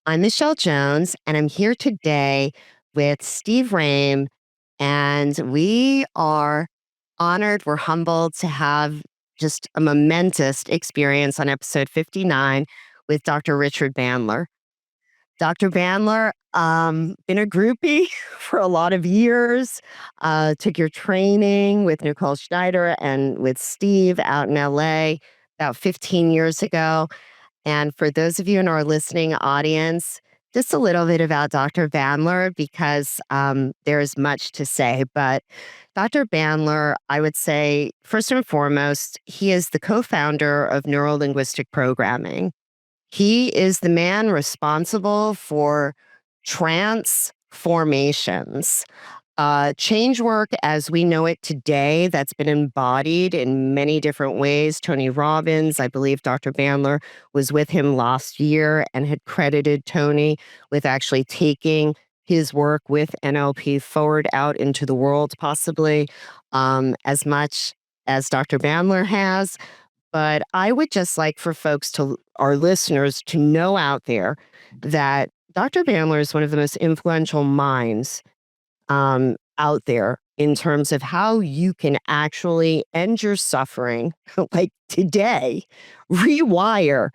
I'm Michelle Jones, and I'm here today with Steve Rame, and we are honored, we're humbled to have just a momentous experience on episode 59 with Dr. Richard Bandler. Dr. Bandler, been a groupie for a lot of years, took your training with Nicole Schneider and with Steve out in LA about 15 years ago. And for those of you in our listening audience, just a little bit about Dr. Bandler because there's much to say. But Dr. Bandler, I would say, first and foremost, he is the co founder of Neuro-Linguistic Programming. He is the man responsible for transformations. Change work as we know it today, that's been embodied in many different ways. Tony Robbins, I believe Dr. Bandler was with him last year and had credited Tony with actually taking his work with NLP forward out into the world, possibly as much as Dr. Bandler has. But I would just like for folks to, our listeners, to know out there that Dr. Bandler is one of the most influential minds out there in terms of how you can actually end your suffering, like today, rewire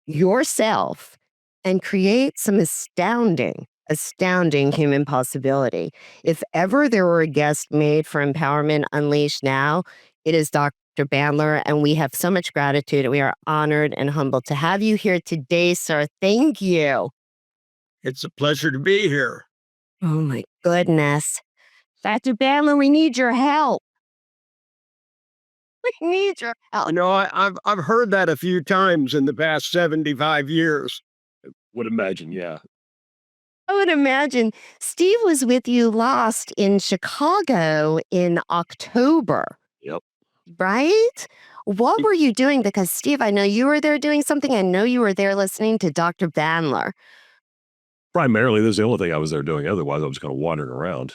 yourself and create some astounding human possibility. If ever there were a guest made for Empowerment Unleashed now, it is Dr. Bandler, and we have so much gratitude and we are honored and humbled to have you here today, sir. Thank you. It's a pleasure to be here. Oh my goodness. Dr. Bandler, we need your help. We need your help. I've heard that a few times in the past 75 years. Would imagine, yeah. I would imagine. Steve was with you last in Chicago in October. Yep. Right? What were you doing? Because, Steve, I know you were there doing something. I know you were there listening to Dr. Bandler. Primarily, this is the only thing I was there doing. Otherwise, I was kind of wandering around.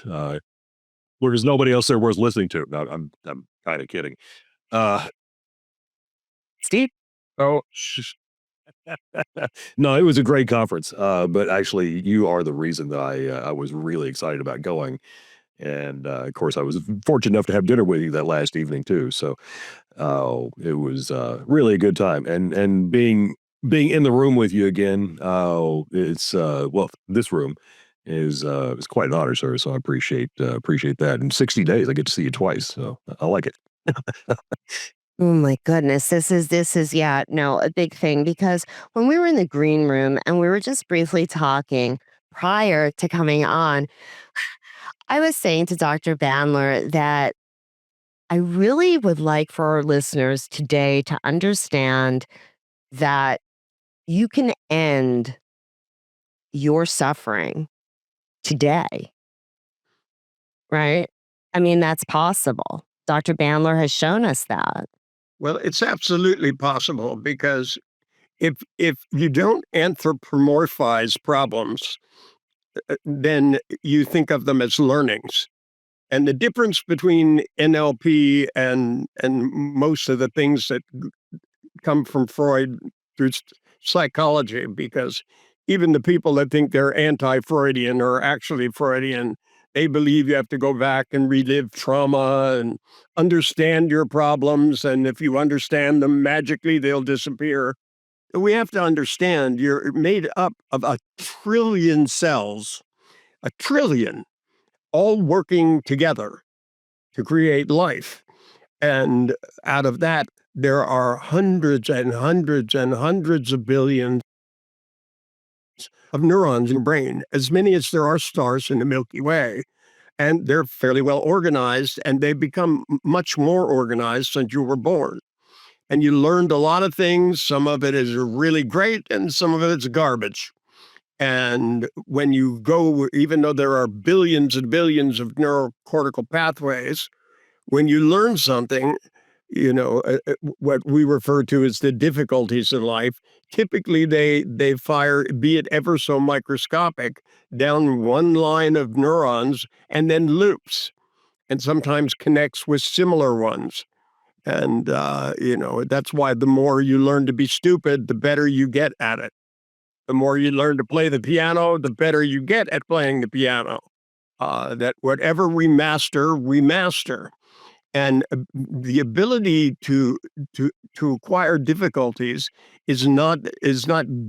There's nobody else there worth listening to. No, I'm kind of kidding. Steve? Oh, no, it was a great conference. But actually, you are the reason that I was really excited about going. And of course, I was fortunate enough to have dinner with you that last evening too. So it was really a good time. And being in the room with you again, it's this room is quite an honor, sir. So I appreciate that. In 60 days, I get to see you twice, so I like it. Oh my goodness. This is a big thing because when we were in the green room and we were just briefly talking prior to coming on, I was saying to Dr. Bandler that I really would like for our listeners today to understand that you can end your suffering today, right? I mean, that's possible. Dr. Bandler has shown us that. well, it's absolutely possible because if you don't anthropomorphize problems, then you think of them as learnings. And the difference between NLP and most of the things that come from Freud through psychology, because even the people that think they're anti-Freudian are actually Freudian. They believe you have to go back and relive trauma and understand your problems, and if you understand them, magically they'll disappear. We have to understand you're made up of 1,000,000,000,000 cells, 1,000,000,000,000, all working together to create life. And out of that, there are hundreds and hundreds and hundreds of billions of neurons in your brain, as many as there are stars in the Milky Way. And they're fairly well organized, and they've become much more organized since you were born. And you learned a lot of things. Some of it is really great, and some of it's garbage. And when you go, even though there are billions and billions of neurocortical pathways, when you learn something, what we refer to as the difficulties in life, typically they fire, be it ever so microscopic, down one line of neurons and then loops, and sometimes connects with similar ones. And, that's why the more you learn to be stupid, the better you get at it. The more you learn to play the piano, the better you get at playing the piano. That whatever we master. And the ability to acquire difficulties is not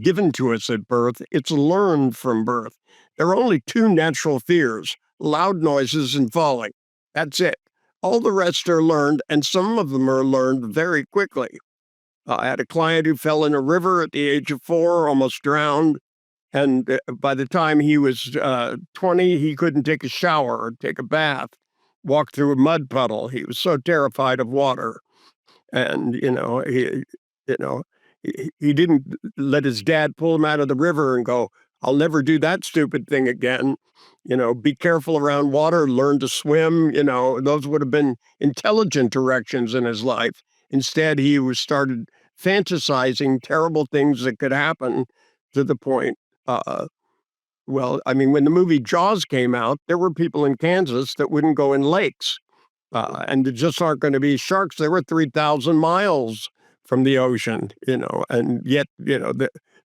given to us at birth. It's learned from birth. There are only two natural fears: loud noises and falling. That's it. All the rest are learned, and some of them are learned very quickly. I had a client who fell in a river at the age of 4, almost drowned. And by the time he was 20, he couldn't take a shower or take a bath, walk through a mud puddle. He was so terrified of water. And, you know, he didn't let his dad pull him out of the river and go, "I'll never do that stupid thing again." Be careful around water, learn to swim. Those would have been intelligent directions in his life. Instead, he was started fantasizing terrible things that could happen, to the point. Uh, well, I mean, when the movie Jaws came out, there were people in Kansas that wouldn't go in lakes, and there just aren't going to be sharks. They were 3,000 miles from the ocean, and yet,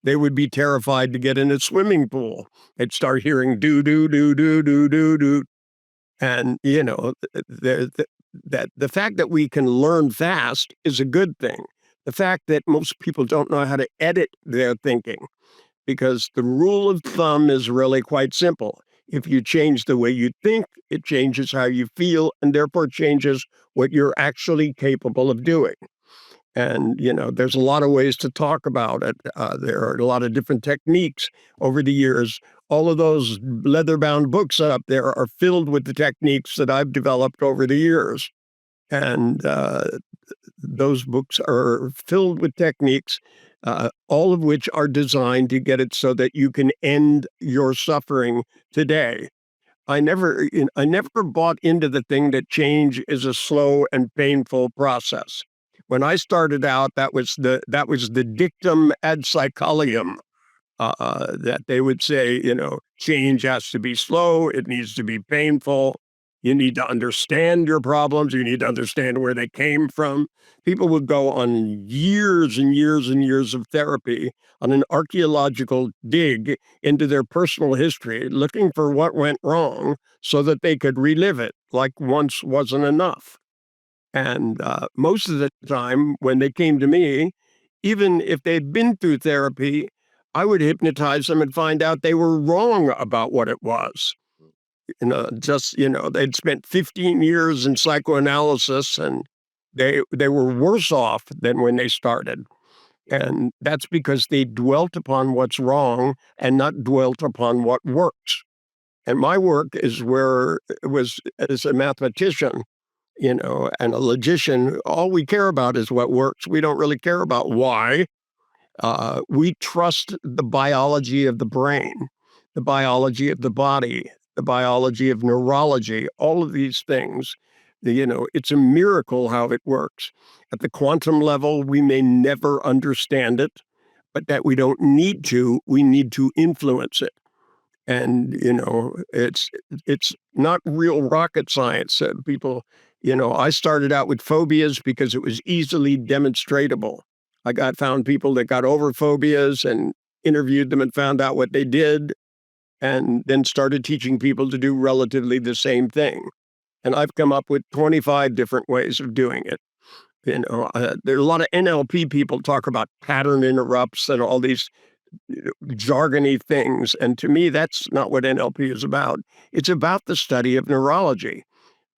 they would be terrified to get in a swimming pool. They'd start hearing do do do do do do do, and the fact that we can learn fast is a good thing. The fact that most people don't know how to edit their thinking, because the rule of thumb is really quite simple. If you change the way you think, it changes how you feel, and therefore changes what you're actually capable of doing. And, there's a lot of ways to talk about it. There are a lot of different techniques over the years. All of those leather-bound books up there are filled with the techniques that I've developed over the years. And those books are filled with techniques, all of which are designed to get it so that you can end your suffering today. I never bought into the thing that change is a slow and painful process. When I started out, that was the dictum ad psychologium, that they would say, change has to be slow, it needs to be painful. You need to understand your problems. You need to understand where they came from. People would go on years and years and years of therapy, on an archaeological dig into their personal history, looking for what went wrong so that they could relive it, like once wasn't enough. And most of the time when they came to me, even if they'd been through therapy, I would hypnotize them and find out they were wrong about what it was. They'd spent 15 years in psychoanalysis, and they were worse off than when they started. And that's because they dwelt upon what's wrong and not dwelt upon what works. And my work is where it was, as a mathematician, and a logician, all we care about is what works. We don't really care about why. We trust the biology of the brain, the biology of the body, the biology of neurology, all of these things. It's a miracle how it works. At the quantum level, we may never understand it, but that we don't need to. We need to influence it. And, it's not real rocket science. I started out with phobias because it was easily demonstratable. Found people that got over phobias and interviewed them and found out what they did, and then started teaching people to do relatively the same thing. And I've come up with 25 different ways of doing it. There are a lot of NLP people talk about pattern interrupts and all these jargony things. And to me, that's not what NLP is about. It's about the study of neurology.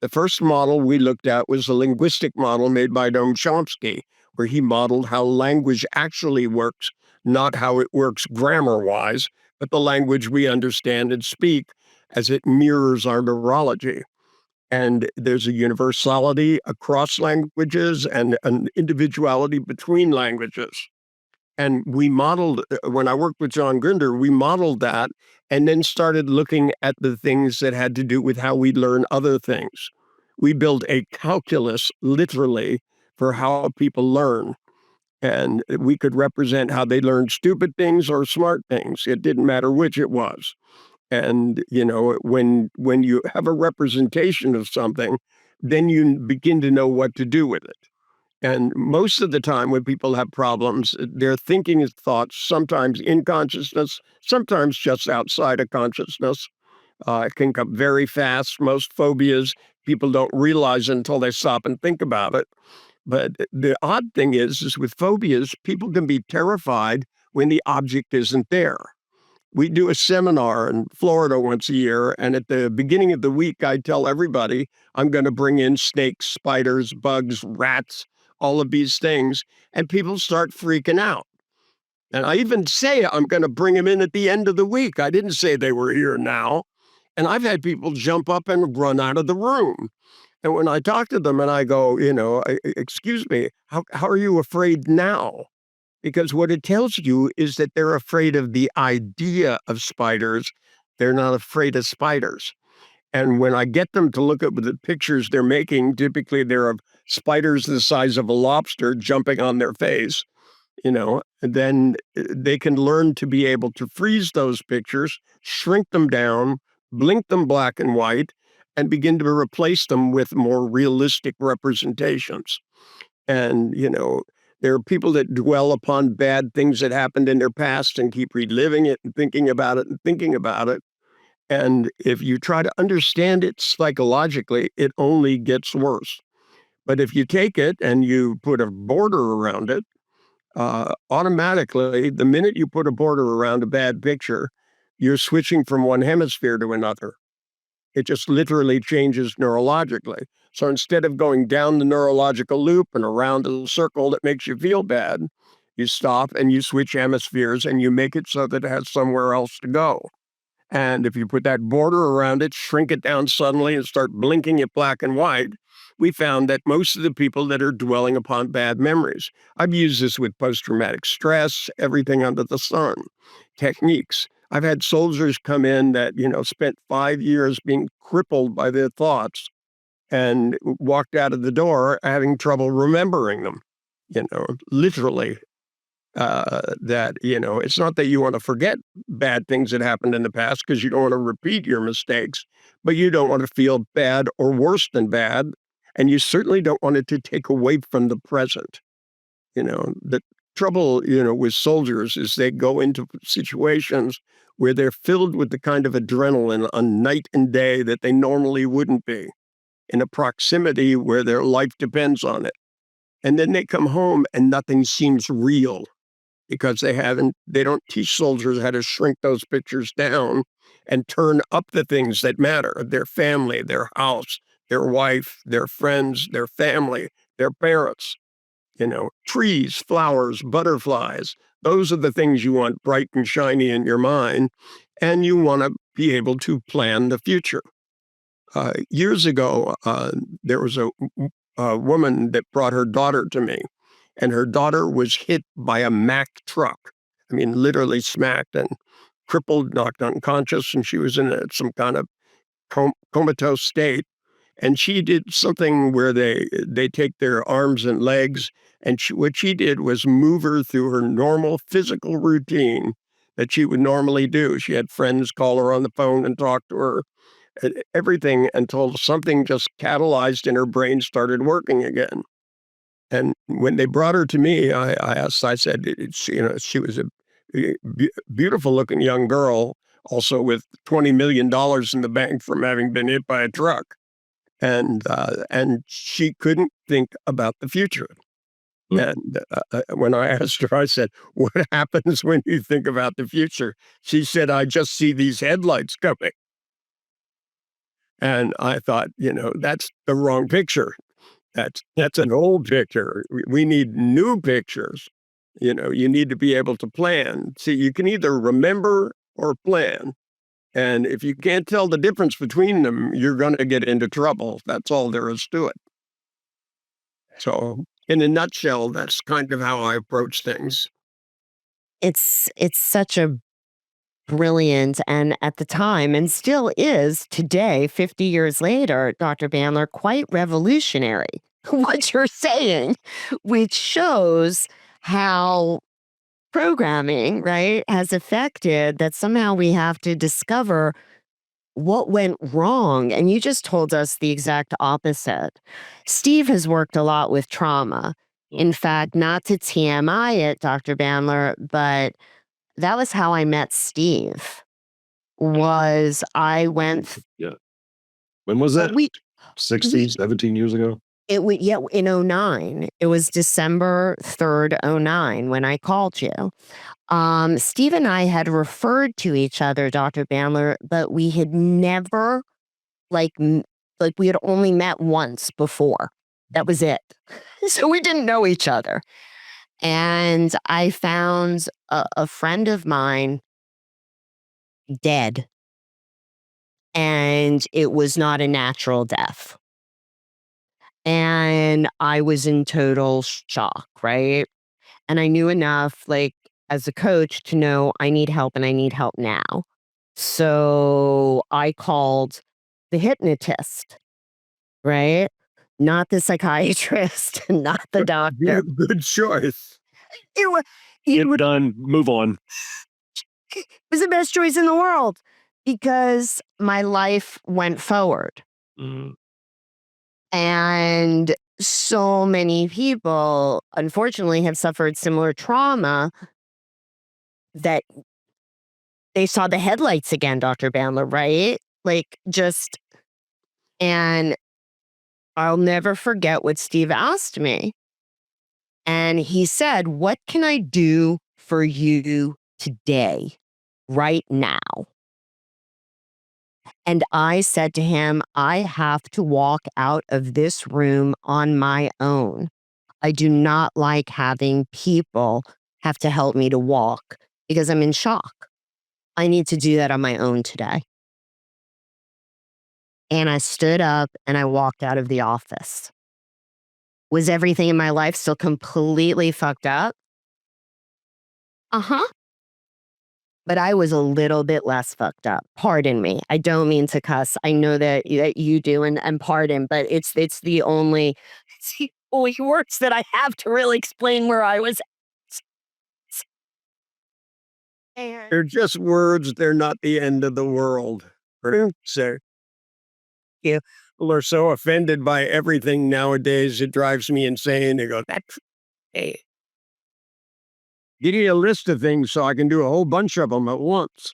The first model we looked at was a linguistic model made by Noam Chomsky, where he modeled how language actually works, not how it works grammar-wise, but the language we understand and speak as it mirrors our neurology. And there's a universality across languages and an individuality between languages. And we modeled, when I worked with John Grinder, we modeled that and then started looking at the things that had to do with how we learn other things. We built a calculus, literally, for how people learn. And we could represent how they learned stupid things or smart things. It didn't matter which it was. And, when you have a representation of something, then you begin to know what to do with it. And most of the time when people have problems, their thinking is thoughts, sometimes in consciousness, sometimes just outside of consciousness. It can come very fast. Most phobias, people don't realize until they stop and think about it. But the odd thing is with phobias, people can be terrified when the object isn't there. We do a seminar in Florida once a year, and at the beginning of the week, I tell everybody I'm going to bring in snakes, spiders, bugs, rats, all of these things, and people start freaking out. And I even say I'm going to bring them in at the end of the week. I didn't say they were here now. And I've had people jump up and run out of the room. And when I talk to them and I go, excuse me, how are you afraid now? Because what it tells you is that they're afraid of the idea of spiders. They're not afraid of spiders. And when I get them to look at the pictures they're making, typically they're of spiders the size of a lobster jumping on their face, then they can learn to be able to freeze those pictures, shrink them down, blink them black and white, and begin to replace them with more realistic representations. And, there are people that dwell upon bad things that happened in their past and keep reliving it and thinking about it and thinking about it. And if you try to understand it psychologically, it only gets worse. But if you take it and you put a border around it, automatically, the minute you put a border around a bad picture, you're switching from one hemisphere to another. It just literally changes neurologically. So instead of going down the neurological loop and around a circle that makes you feel bad, you stop and you switch hemispheres and you make it so that it has somewhere else to go. And if you put that border around it, shrink it down suddenly and start blinking it black and white, we found that most of the people that are dwelling upon bad memories, I've used this with post-traumatic stress, everything under the sun, techniques. I've had soldiers come in that, spent 5 years being crippled by their thoughts and walked out of the door having trouble remembering them, literally. It's not that you want to forget bad things that happened in the past because you don't want to repeat your mistakes, but you don't want to feel bad or worse than bad. And you certainly don't want it to take away from the present. The trouble, with soldiers is they go into situations where they're filled with the kind of adrenaline on night and day that they normally wouldn't be, in a proximity where their life depends on it. And then they come home and nothing seems real because they don't teach soldiers how to shrink those pictures down and turn up the things that matter, their family, their house, their wife, their friends, their family, their parents. Trees, flowers, butterflies. Those are the things you want bright and shiny in your mind, and you want to be able to plan the future. Years ago, there was a woman that brought her daughter to me, and her daughter was hit by a Mack truck. I mean, literally smacked and crippled, knocked unconscious, and she was in some kind of comatose state. And she did something where they take their arms and legs, and what she did was move her through her normal physical routine that she would normally do. She had friends call her on the phone and talk to her, everything until something just catalyzed in her brain started working again. And when they brought her to me, I said, she was a beautiful looking young girl, also with $20 million in the bank from having been hit by a truck. And she couldn't think about the future. And when I asked her, I said, "What happens when you think about the future?" She said, "I just see these headlights coming." And I thought, that's the wrong picture. That's an old picture. We need new pictures. You need to be able to plan. See, you can either remember or plan. And if you can't tell the difference between them, you're going to get into trouble. That's all there is to it. So, in a nutshell, that's kind of how I approach things. It's such a brilliant, and at the time, and still is today, 50 years later, Dr. Bandler, quite revolutionary, what you're saying, which shows how programming, right, has affected that somehow we have to discover what went wrong. And you just told us the exact opposite. Steve has worked a lot with trauma. In fact, not to TMI it, Dr. Bandler, but that was how I met Steve. Was I went Yeah. When was that? we 16, 17 years ago? it was yeah in '09. It was December 3rd, '09 when I called you. Steve and I had referred to each other, Dr. Bandler, but we had never like like we had only met once before. That was it. So we didn't know each other. And I found a friend of mine dead, and it was not a natural death. And I was in total shock, right? And I knew enough, like, as a coach to know I need help and I need help now. So I called the hypnotist, right? Not the psychiatrist, not the doctor. Good choice. It was, Get done. Move on. it was the best choice in the world because my life went forward. Mm. And so many people, unfortunately, have suffered similar trauma that they saw the headlights again, Dr. Bandler, right? Like, just, and I'll never forget what Steve asked me. And he said, "What can I do for you today, right now?" And I said to him, "I have to walk out of this room on my own. I do not like having people have to help me to walk because I'm in shock. I need to do that on my own today." And I stood up and I walked out of the office. Was everything in my life still completely fucked up? Uh-huh. But I was a little bit less fucked up. Pardon me. I don't mean to cuss. I know that you do, and pardon, but it's the only words that I have to really explain where I was at. And They're just words. They're not the end of the world. So you. people are so offended by everything nowadays. It drives me insane. They go, "That's hey, give me a list of things so I can do a whole bunch of them at once."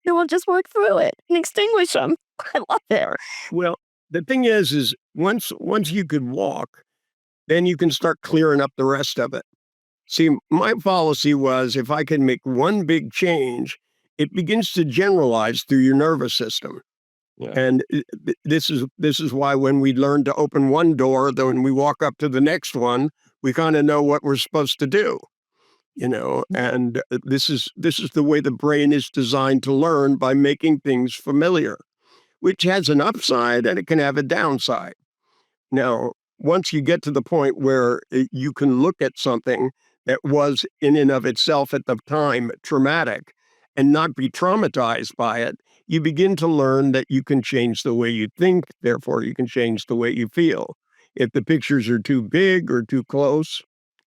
We'll just work through it and extinguish them. I love it. Well, the thing is once you could walk, then you can start clearing up the rest of it. See, my policy was if I can make one big change, it begins to generalize through your nervous system. Yeah. And this is why when we learn to open one door, then when we walk up to the next one, we kind of know what we're supposed to do. And this is the way the brain is designed to learn, by making things familiar, which has an upside and it can have a downside. Now, once you get to the point where you can look at something that was in and of itself at the time traumatic and not be traumatized by it, you begin to learn that you can change the way you think, therefore you can change the way you feel. If the pictures are too big or too close.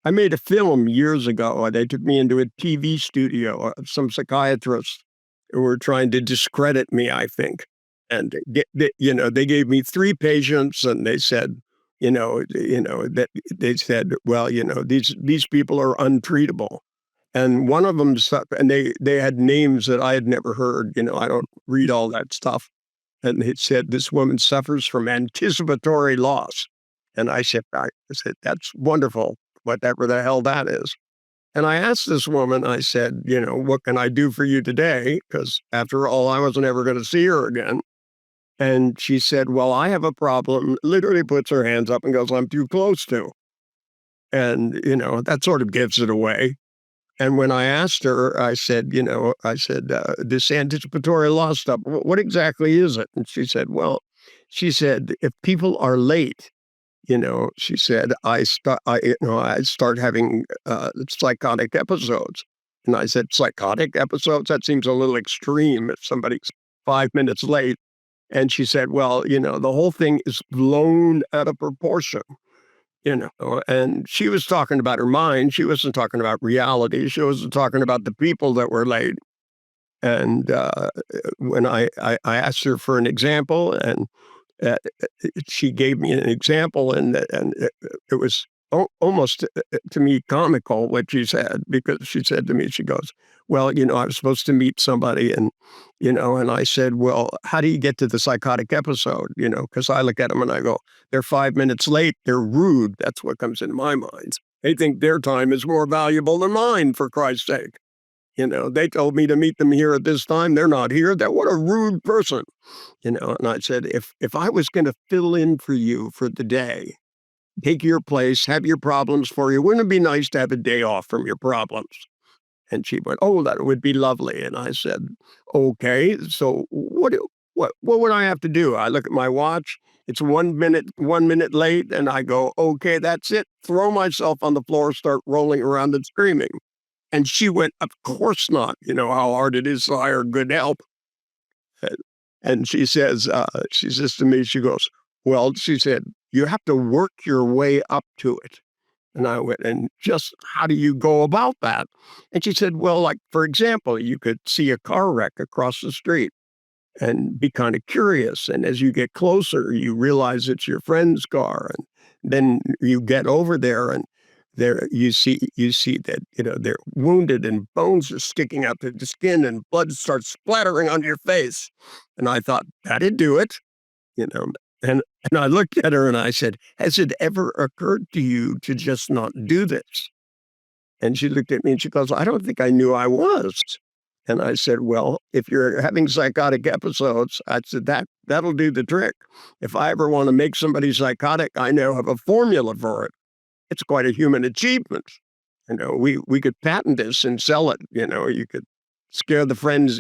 I made a film years ago, and they took me into a TV studio of some psychiatrists who were trying to discredit me, I think. And they gave me 3 patients, and they said, that they said, well, these people are untreatable. And one of them, and they had names that I had never heard. I don't read all that stuff. And it said, this woman suffers from anticipatory loss. And I said, that's wonderful, whatever the hell that is. And I asked this woman, I said, what can I do for you today? Because after all, I wasn't ever going to see her again. And she said, well, I have a problem. Literally puts her hands up and goes, I'm too close to. And, that sort of gives it away. And when I asked her, I said, this anticipatory loss stuff, what exactly is it? And she said, if people are late, she said, I start having psychotic episodes. And I said, psychotic episodes? That seems a little extreme if somebody's 5 minutes late. And she said, well, the whole thing is blown out of proportion. And she was talking about her mind. She wasn't talking about reality. She wasn't talking about the people that were late. And when I asked her for an example, and uh, she gave me an example, and it was almost to me comical what she said, because she said to me, she goes, well, I was supposed to meet somebody, and and I said, well, how do you get to the psychotic episode? Because I look at them and I go, they're 5 minutes late, they're rude. That's what comes into my mind. They think their time is more valuable than mine, for Christ's sake. They told me to meet them here at this time. They're not here. What a rude person. And I said, if I was going to fill in for you for the day, take your place, have your problems for you, wouldn't it be nice to have a day off from your problems? And she went, oh, that would be lovely. And I said, okay, so what would I have to do? I look at my watch. It's 1 minute late. And I go, okay, that's it. Throw myself on the floor, start rolling around and screaming. And she went, of course not. You know how hard it is to hire good help. And she says to me, she goes, well, she said, you have to work your way up to it. And I went, and just how do you go about that? And she said, well, like, for example, you could see a car wreck across the street and be kind of curious. And as you get closer, you realize it's your friend's car. And then you get over there, and you see that, they're wounded and bones are sticking out through the skin and blood starts splattering on your face. And I thought, that'd do it, you know. And I looked at her and I said, has it ever occurred to you to just not do this? And she looked at me and she goes, I don't think I knew I was. And I said, well, if you're having psychotic episodes, I said, that'll do the trick. If I ever want to make somebody psychotic, I now have a formula for it. It's quite a human achievement. We could patent this and sell it. You could scare the friends,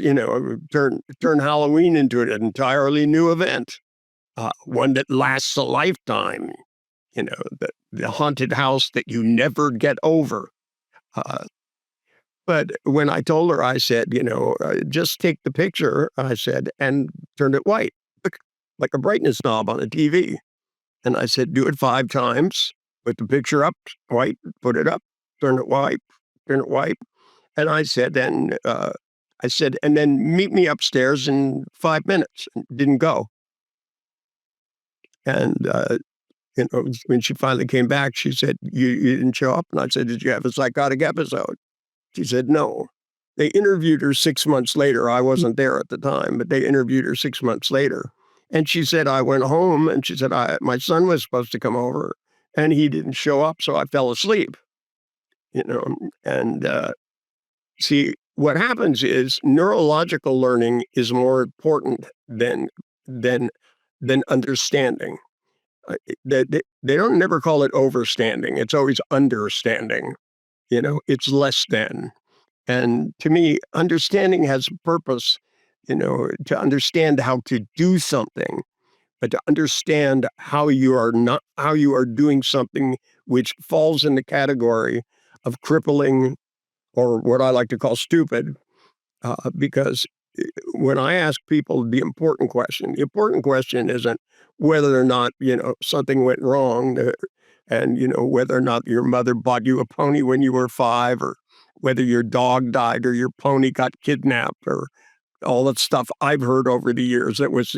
turn Halloween into an entirely new event. One that lasts a lifetime, the haunted house that you never get over. But when I told her, I said, just take the picture, I said, and turn it white, like a brightness knob on a TV. And I said, do it 5 times, put the picture up, white, put it up, turn it white, turn it white. And I said, and then meet me upstairs in 5 minutes. And didn't go. And, when she finally came back, she said, you didn't show up? And I said, did you have a psychotic episode? She said, no. They interviewed her 6 months later. I wasn't there at the time, but they interviewed her 6 months later. And she said, I went home, and she said, my son was supposed to come over, and he didn't show up, so I fell asleep. And see, what happens is neurological learning is more important than understanding. They don't never call it overstanding. It's always understanding. It's less than. And to me, understanding has a purpose, to understand how to do something, but to understand how you are doing something which falls in the category of crippling, or what I like to call stupid, because when I ask people the important question isn't whether or not, something went wrong, and, whether or not your mother bought you a pony when you were 5, or whether your dog died or your pony got kidnapped, or all that stuff I've heard over the years that was,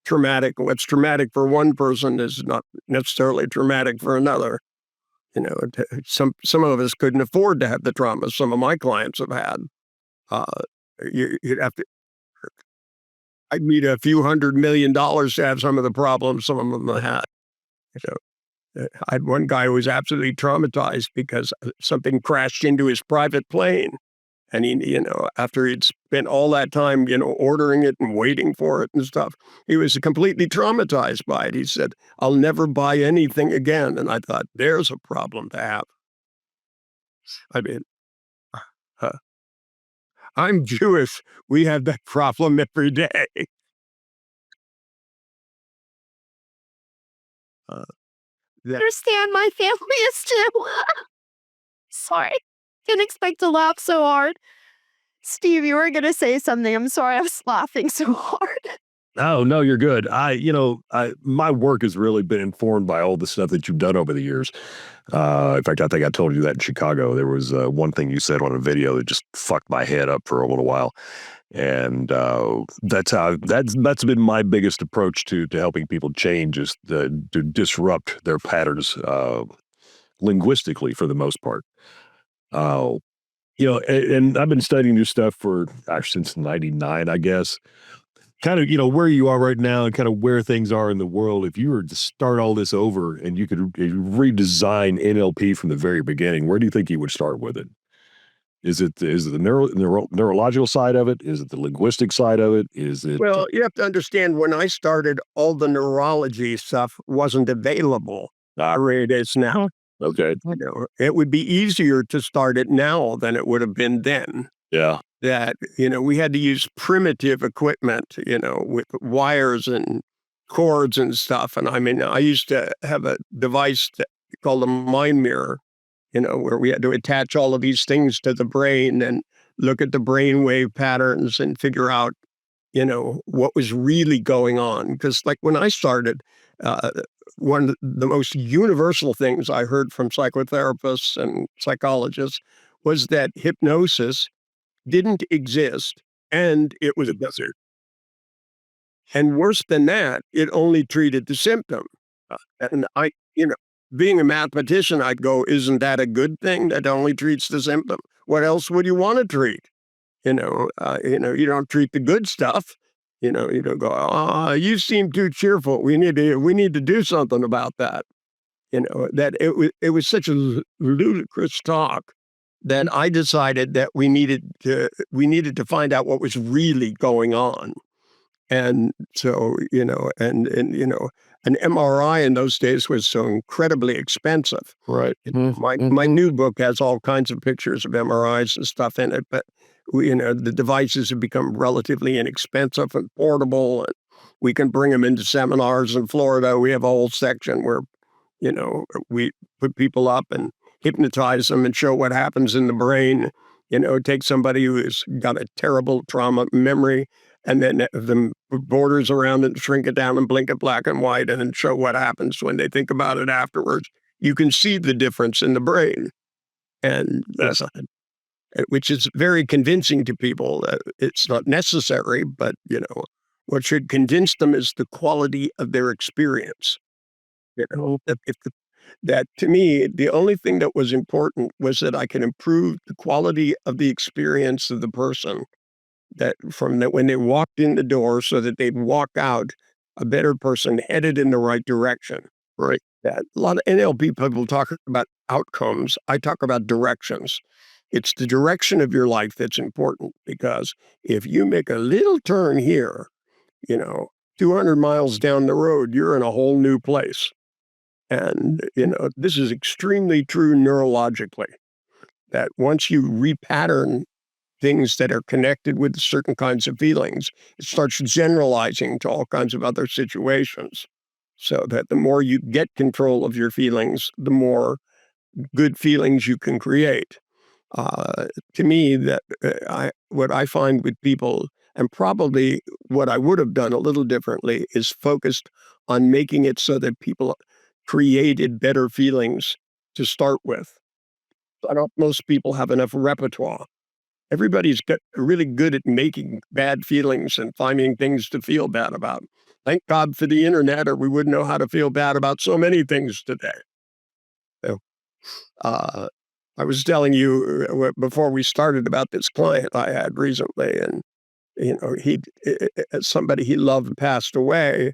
traumatic. What's traumatic for one person is not necessarily traumatic for another. Some of us couldn't afford to have the trauma some of my clients have had. Uh, you'd have to. I'd need a few $100 million to have some of the problems some of them had. I had one guy who was absolutely traumatized because something crashed into his private plane. And he, after he'd spent all that time, ordering it and waiting for it and stuff, he was completely traumatized by it. He said, I'll never buy anything again. And I thought, there's a problem to have. I mean, I'm Jewish. We have that problem every day. Understand my family is too. Sorry. Didn't expect to laugh so hard. Steve, you were going to say something. I'm sorry, I was laughing so hard. Oh, no, you're good. My work has really been informed by all the stuff that you've done over the years. In fact, I think I told you that in Chicago. There was one thing you said on a video that just fucked my head up for a little while, and that's been my biggest approach to helping people change is to disrupt their patterns linguistically for the most part. Uh, and I've been studying this stuff for since '99, I guess. Kind of, where you are right now and kind of where things are in the world. If you were to start all this over and you could redesign NLP from the very beginning, where do you think you would start with it? Is it the neurological side of it? Is it the linguistic side of it? Is it Well, you have to understand when I started, all the neurology stuff wasn't available the way it is now. okay? It would be easier to start it now than it would have been then. Yeah, That, we had to use primitive equipment, with wires and cords and stuff. And I mean, I used to have a device called a mind mirror, where we had to attach all of these things to the brain and look at the brainwave patterns and figure out, what was really going on. Because, like, when I started, uh, one of the most universal things I heard from psychotherapists and psychologists was that hypnosis didn't exist and it was a desert. And worse than that, it only treated the symptom. And being a mathematician, I'd go, isn't that a good thing that only treats the symptom? What else would you want to treat? You don't treat the good stuff. You don't go, you seem too cheerful. We need to do something about that. That it was such a ludicrous talk that I decided that we needed to find out what was really going on. And so, an MRI in those days was so incredibly expensive. right. My new book has all kinds of pictures of MRIs and stuff in it, but the devices have become relatively inexpensive and portable, and we can bring them into seminars in Florida. We have a whole section where, we put people up and hypnotize them and show what happens in the brain. Take somebody who's got a terrible trauma memory and then have them put borders around it, shrink it down and blink it black and white, and then show what happens when they think about it afterwards. You can see the difference in the brain, and which is very convincing to people. It's not necessary, but what should convince them is the quality of their experience. That to me, the only thing that was important was that I can improve the quality of the experience of the person, that from that when they walked in the door, so that they'd walk out a better person headed in the right direction. Right. That a lot of NLP people talk about outcomes. I talk about directions. It's the direction of your life that's important, because if you make a little turn here, you know, 200 miles down the road, you're in a whole new place. And, this is extremely true neurologically, that once you repattern things that are connected with certain kinds of feelings, it starts generalizing to all kinds of other situations. So that the more you get control of your feelings, the more good feelings you can create. To me, that what I find with people, and probably what I would have done a little differently, is focused on making it so that people created better feelings to start with. I don't. Most people have enough repertoire. Everybody's really good at making bad feelings and finding things to feel bad about. Thank God for the internet, or we wouldn't know how to feel bad about so many things today. So, uh, I was telling you before we started about this client I had recently, and he somebody he loved passed away,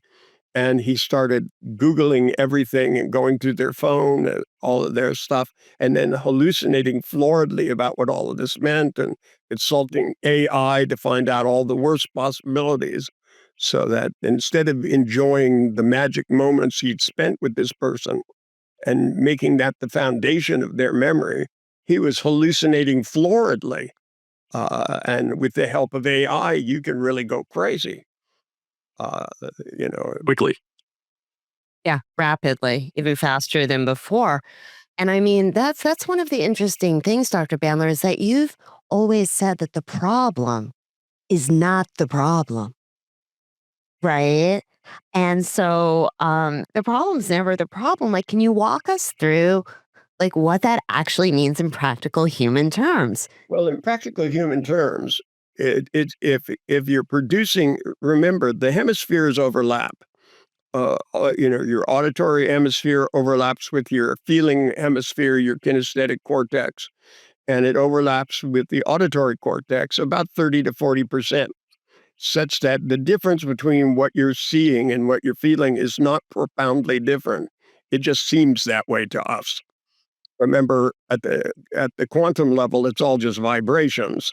and he started Googling everything and going through their phone and all of their stuff, and then hallucinating floridly about what all of this meant, and consulting AI to find out all the worst possibilities, so that instead of enjoying the magic moments he'd spent with this person and making that the foundation of their memory, he was hallucinating floridly. And with the help of AI, you can really go crazy. Uh, you know, Quickly. Yeah, rapidly, even faster than before. And I mean, that's one of the interesting things, Dr. Bandler, is that you've always said that the problem is not the problem. Right. And so the problem's never the problem. Like, can you walk us through like what that actually means in practical human terms? Well, in practical human terms, if you're producing, remember the hemispheres overlap. Your auditory hemisphere overlaps with your feeling hemisphere, your kinesthetic cortex, and it overlaps with the auditory cortex about 30 to 40%, such that the difference between what you're seeing and what you're feeling is not profoundly different. It just seems that way to us. Remember, at the quantum level, it's all just vibrations.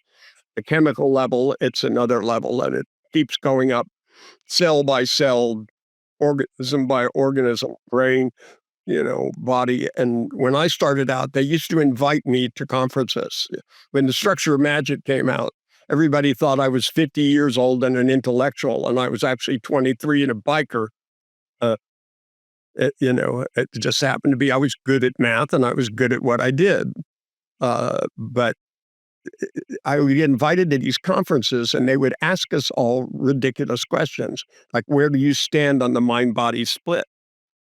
The chemical level, it's another level, and it keeps going up cell by cell, organism by organism, brain, body. And when I started out, they used to invite me to conferences. When The Structure of Magic came out, everybody thought I was 50 years old and an intellectual, and I was actually 23 and a biker. Uh, it just happened to be I was good at math and I was good at what I did. But I would get invited to these conferences, and they would ask us all ridiculous questions, like, where do you stand on the mind-body split?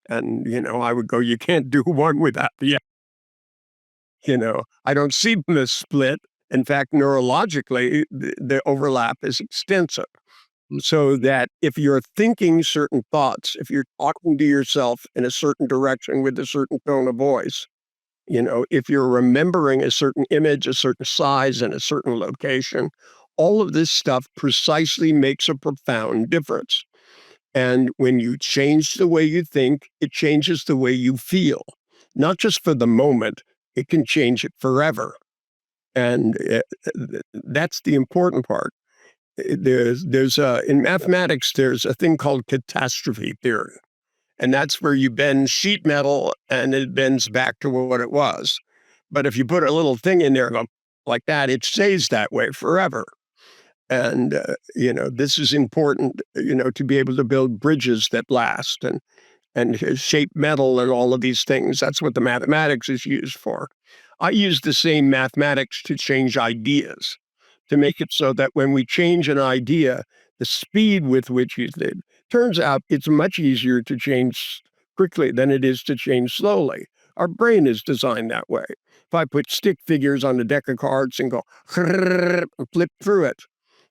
And, I would go, you can't do one without the other. I don't see the split. In fact, neurologically, the overlap is extensive. So that if you're thinking certain thoughts, if you're talking to yourself in a certain direction with a certain tone of voice, if you're remembering a certain image, a certain size, and a certain location, all of this stuff precisely makes a profound difference. And when you change the way you think, it changes the way you feel, not just for the moment, it can change it forever. And that's the important part. In mathematics, there's a thing called catastrophe theory. And that's where you bend sheet metal and it bends back to what it was. But if you put a little thing in there like that, it stays that way forever. And, this is important, to be able to build bridges that last and shape metal and all of these things. That's what the mathematics is used for. I use the same mathematics to change ideas, to make it so that when we change an idea, the speed with which you did, turns out it's much easier to change quickly than it is to change slowly. Our brain is designed that way. If I put stick figures on a deck of cards and go flip through it,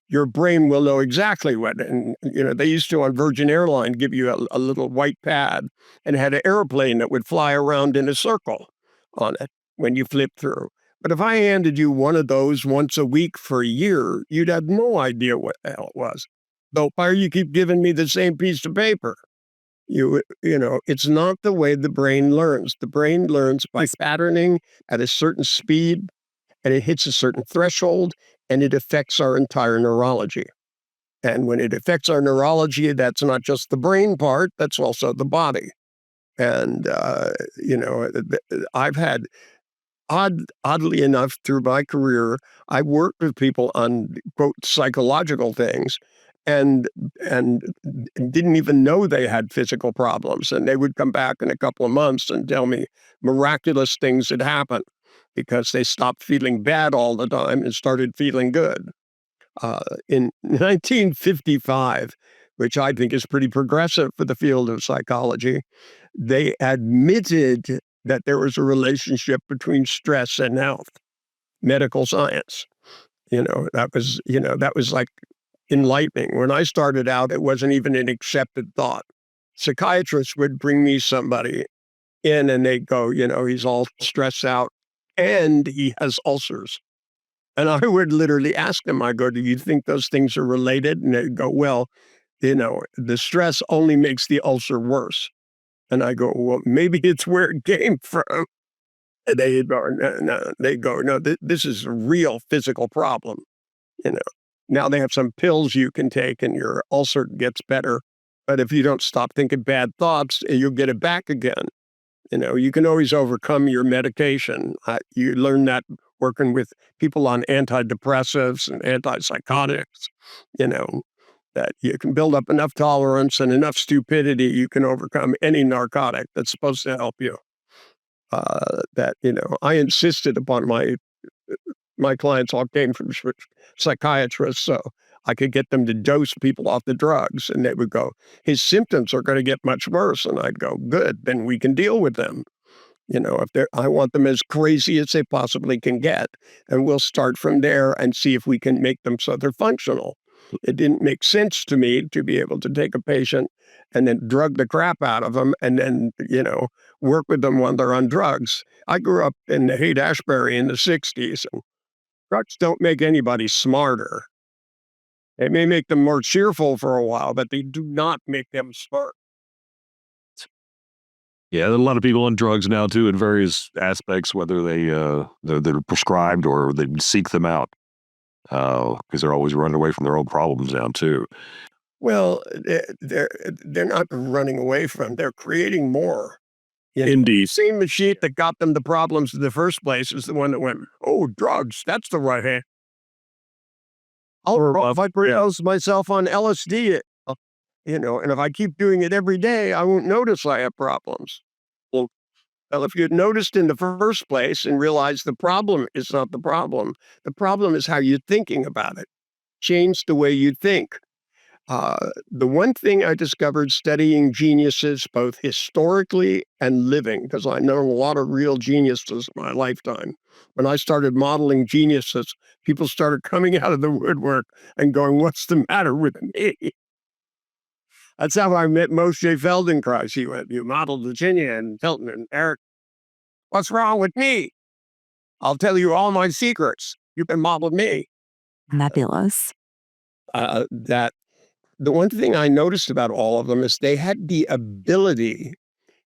your brain will know exactly what. And, they used to on Virgin Airline give you a little white pad and had an airplane that would fly around in a circle on it when you flip through. But if I handed you one of those once a week for a year, you'd have no idea what the hell it was. So why do you keep giving me the same piece of paper? It's not the way the brain learns. The brain learns by patterning at a certain speed, and it hits a certain threshold, and it affects our entire neurology. And when it affects our neurology, that's not just the brain part, that's also the body. And, I've had, oddly enough, through my career, I worked with people on, quote, psychological things and didn't even know they had physical problems. And they would come back in a couple of months and tell me miraculous things had happened because they stopped feeling bad all the time and started feeling good. In 1955, which I think is pretty progressive for the field of psychology, they admitted that there was a relationship between stress and health, medical science. That was like enlightening. When I started out, it wasn't even an accepted thought. Psychiatrists would bring me somebody in and they'd go, he's all stressed out and he has ulcers. And I would literally ask them, I go, do you think those things are related? And they'd go, well, the stress only makes the ulcer worse. And I go, well, maybe it's where it came from. And they go, no. They go, no, this is a real physical problem. You know, now they have some pills you can take and your ulcer gets better. But if you don't stop thinking bad thoughts, you'll get it back again. You can always overcome your medication. You learn that working with people on antidepressives and antipsychotics, that you can build up enough tolerance and enough stupidity, you can overcome any narcotic that's supposed to help you. I insisted upon my clients all came from psychiatrists, so I could get them to dose people off the drugs, and they would go, his symptoms are going to get much worse. And I'd go, good, then we can deal with them. I want them as crazy as they possibly can get, and we'll start from there and see if we can make them so they're functional. It didn't make sense to me to be able to take a patient and then drug the crap out of them and then, work with them when they're on drugs. I grew up in Haight-Ashbury in the 60s, and drugs don't make anybody smarter. They may make them more cheerful for a while, but they do not make them smart. Yeah, there are a lot of people on drugs now too, in various aspects, whether they're prescribed or they seek them out, because they're always running away from their own problems now too. Well, they're not running away from. They're creating more. Indeed. Same machine that got them the problems in the first place is the one that went, oh, drugs, that's the right hand. If I dose myself on LSD, and if I keep doing it every day, I won't notice I have problems. Well, if you had noticed in the first place and realized the problem is not the problem is how you're thinking about it. Change the way you think. The one thing I discovered studying geniuses, both historically and living, because I know a lot of real geniuses in my lifetime. When I started modeling geniuses, people started coming out of the woodwork and going, what's the matter with me? That's how I met Moshe Feldenkrais. He went, you modeled Virginia and Hilton and Eric. What's wrong with me? I'll tell you all my secrets. You can model me. Fabulous. That the one thing I noticed about all of them is they had the ability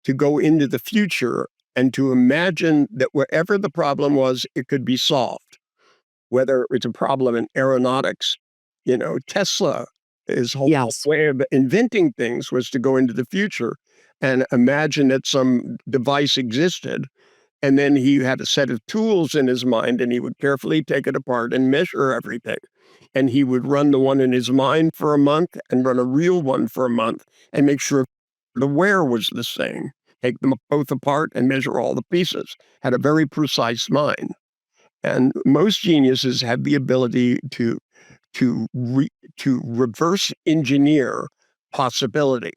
to go into the future and to imagine that wherever the problem was, it could be solved. Whether it's a problem in aeronautics, Tesla, his whole way of inventing things was to go into the future and imagine that some device existed. And then he had a set of tools in his mind, and he would carefully take it apart and measure everything. And he would run the one in his mind for a month and run a real one for a month and make sure the wear was the same. Take them both apart and measure all the pieces. Had a very precise mind. And most geniuses have the ability to reverse engineer possibility.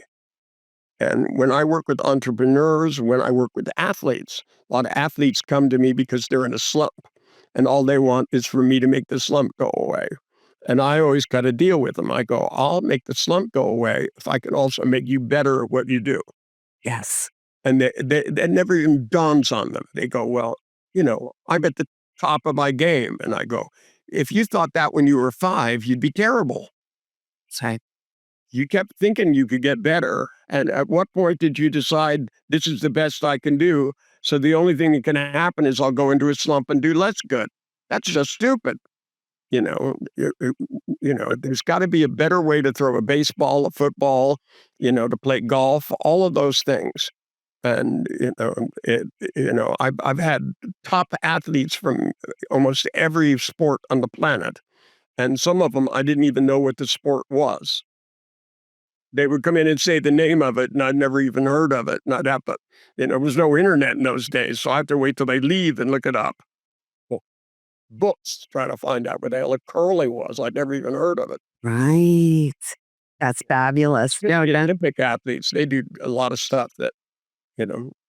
And when I work with entrepreneurs, when I work with athletes, a lot of athletes come to me because they're in a slump, and all they want is for me to make the slump go away. And I always got to deal with them. I go, I'll make the slump go away if I can also make you better at what you do. Yes. And that never even dawns on them. They go, well, I'm at the top of my game. And I go, if you thought that when you were 5, you'd be terrible. Sorry. You kept thinking you could get better. And at what point did you decide this is the best I can do? So the only thing that can happen is I'll go into a slump and do less good. That's just stupid. There's got to be a better way to throw a baseball, a football, to play golf, all of those things. And, I've had top athletes from almost every sport on the planet. And some of them, I didn't even know what the sport was. They would come in and say the name of it, and I'd never even heard of it. And I'd have to, there was no internet in those days, so I have to wait till they leave and look it up. Well, books, try to find out what the hell a curly was. I'd never even heard of it. Right. That's fabulous. The Olympic athletes, they do a lot of stuff that,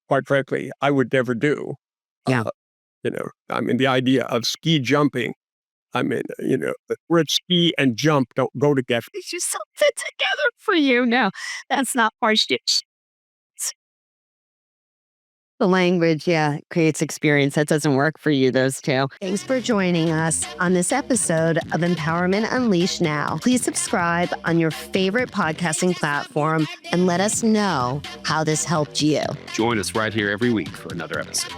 quite frankly, I would never do. Yeah. The idea of ski jumping, where ski and jump don't go together. It's just something together for you. No, that's not hardship. The language, creates experience. That doesn't work for you, those two. Thanks for joining us on this episode of Empowerment Unleashed Now. Please subscribe on your favorite podcasting platform and let us know how this helped you. Join us right here every week for another episode.